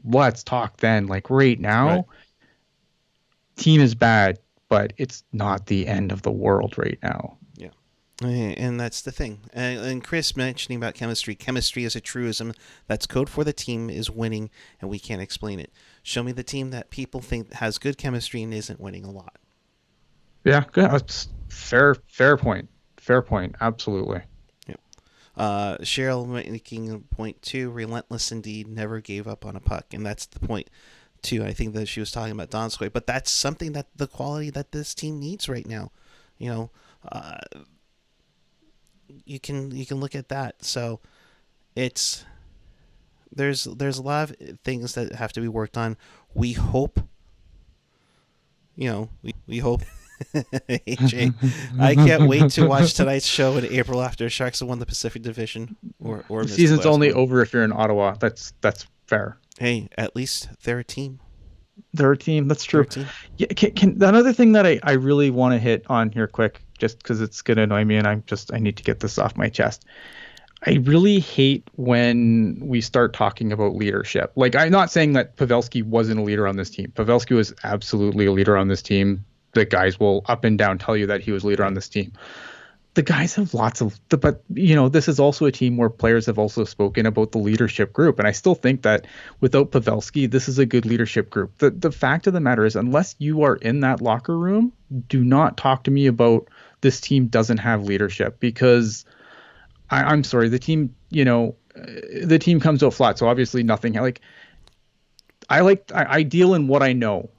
B: let's talk then. Like right now,
A: Right.
B: team is bad, but it's not the end of the world right now.
A: Yeah. And that's the thing. And Chris mentioning about chemistry. Chemistry is a truism. That's code for the team is winning, and we can't explain it. Show me the team that people think has good chemistry and isn't winning a lot.
B: Yeah, good. That's fair point. Fair point. Absolutely.
A: Yeah. Cheryl making a point too. Relentless indeed, never gave up on a puck, and that's the point too. I think that she was talking about Donskoy, but that's something that the quality that this team needs right now. You know, uh, you can look at that. So it's there's a lot of things that have to be worked on. We hope, we hope. AJ, I can't wait to watch tonight's show in April after Sharks have won the Pacific Division or
B: The
A: missed the
B: season's
A: playoffs.
B: only over if you're in Ottawa. That's fair.
A: Hey, at least they're a team.
B: They're a team. That's
A: They're
B: true.
A: a team.
B: Yeah, can another thing that I really want to hit on here quick, just because it's gonna annoy me, and I need to get this off my chest. I really hate when we start talking about leadership. Like, I'm not saying that Pavelski wasn't a leader on this team. Pavelski was absolutely a leader on this team. The guys will up and down tell you that he was a leader on this team. The guys have but this is also a team where players have also spoken about the leadership group. And I still think that without Pavelski, this is a good leadership group. The fact of the matter is, unless you are in that locker room, do not talk to me about this team doesn't have leadership, because I'm sorry, the team comes out flat. So obviously nothing like I deal in what I know,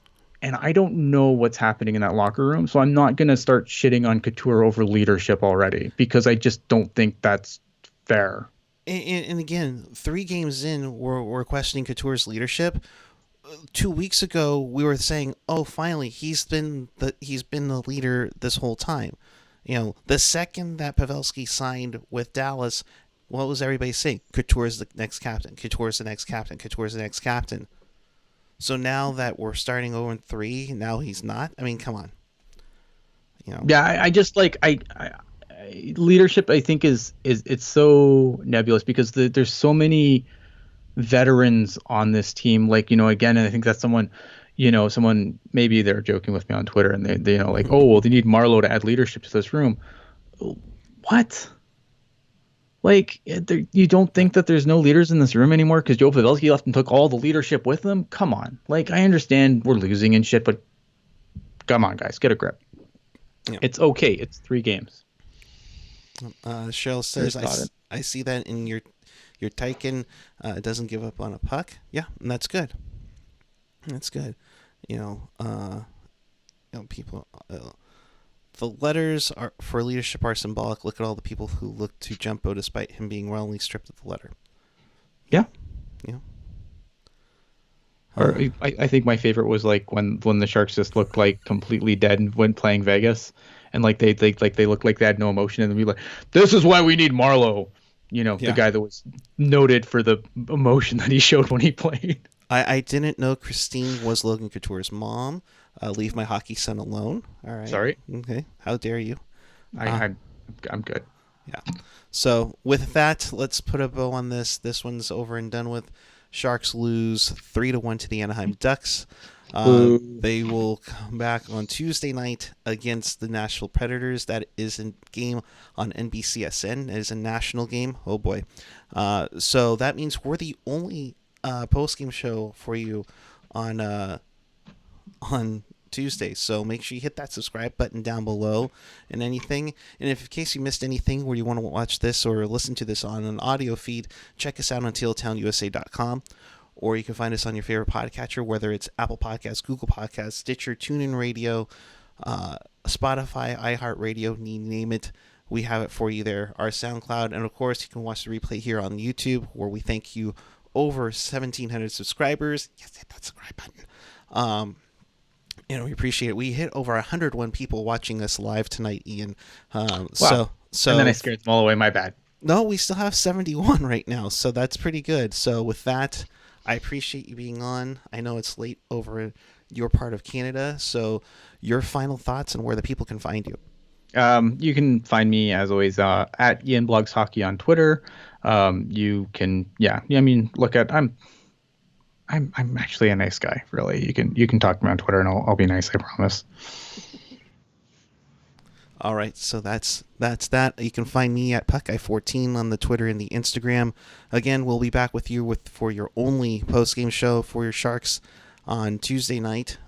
B: and I don't know what's happening in that locker room. So I'm not going to start shitting on Couture over leadership already, because I just don't think that's fair.
A: And again, 3 games in, we're questioning Couture's leadership. 2 weeks ago, we were saying, "Oh, finally, he's been the leader this whole time." The second that Pavelski signed with Dallas, what was everybody saying? Couture's the next captain. Couture's the next captain. Couture's the next captain. So now that we're starting 0-3, now he's not. I mean, come on.
B: Yeah, I just like leadership. I think is it's so nebulous, because there's so many veterans on this team. Like, again, and I think that's someone maybe they're joking with me on Twitter, and they like, oh well, they need Marleau to add leadership to this room. What? Like, you don't think that there's no leaders in this room anymore because Joe Pavelski left and took all the leadership with him? Come on. Like, I understand we're losing and shit, but come on, guys, get a grip. Yeah. It's okay. It's 3 games.
A: Cheryl says, I see that in your Tyken doesn't give up on a puck. Yeah, and that's good. That's good. People... the letters are for leadership are symbolic. Look at all the people who look to Jumbo despite him being wrongly stripped of the letter.
B: Yeah.
A: Yeah.
B: Or I think my favorite was like when the Sharks just looked like completely dead and went playing Vegas, and like they looked like they had no emotion, and they'd be like, "This is why we need Marleau." The guy that was noted for the emotion that he showed when he played.
A: I didn't know Christine was Logan Couture's mom. Leave my hockey son alone. All right.
B: Sorry.
A: Okay. How dare you?
B: I'm good.
A: Yeah. So with that, let's put a bow on this. This one's over and done with. Sharks lose 3-1 to the Anaheim Ducks.
B: Boo.
A: They will come back on Tuesday night against the Nashville Predators. That is a game on NBCSN. It is a national game. Oh boy. So that means we're the only post game show for you on on Tuesday. So make sure you hit that subscribe button down below and anything. And if in case you missed anything where you want to watch this or listen to this on an audio feed, check us out on tealtownusa.com. Or you can find us on your favorite podcatcher, whether it's Apple Podcasts, Google Podcasts, Stitcher, TuneIn Radio, Spotify, iHeartRadio, name it. We have it for you there. Our SoundCloud, and of course, you can watch the replay here on YouTube, where we thank you over 1,700 subscribers. Yes, hit that subscribe button. We appreciate it. We hit over 101 people watching us live tonight, Ian.
B: Wow.
A: So
B: And then I scared them all away. My bad.
A: no, we still have 71 right now, so that's pretty good. So with that, I appreciate you being on. I know it's late over your part of Canada, so your final thoughts and where the people can find you.
B: You can find me as always at Ian Blogs Hockey on Twitter. You can, look at I'm actually a nice guy, really. You can talk to me on Twitter and I'll be nice, I promise.
A: All right, so that's that. You can find me at Puckeye14 on the Twitter and the Instagram. Again, we'll be back with you for your only post-game show for your Sharks on Tuesday night,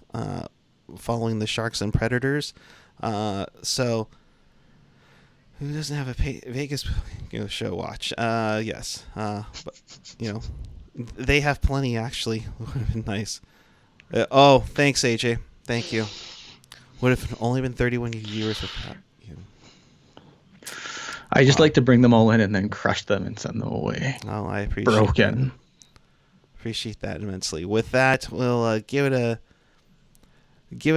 A: following the Sharks and Predators. So who doesn't have a Vegas show watch? Yes, but they have plenty actually. Would have been nice. Thanks, AJ. Thank you. Would have only been 31 viewers with that.
B: I just like to bring them all in and then crush them and send them away.
A: Oh, I appreciate
B: broken.
A: That. Appreciate that immensely. With that, we'll give it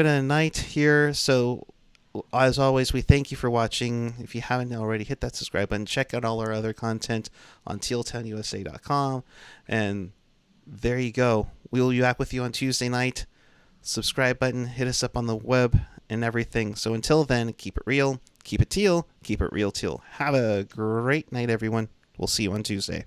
A: a night here. So, as always, we thank you for watching. If you haven't already, hit that subscribe button. Check out all our other content on tealtownusa.com. And there you go. We'll be back with you on Tuesday night. Subscribe button, hit us up on the web and everything. So until then, keep it real, keep it teal, keep it real teal. Have a great night, everyone. We'll see you on Tuesday.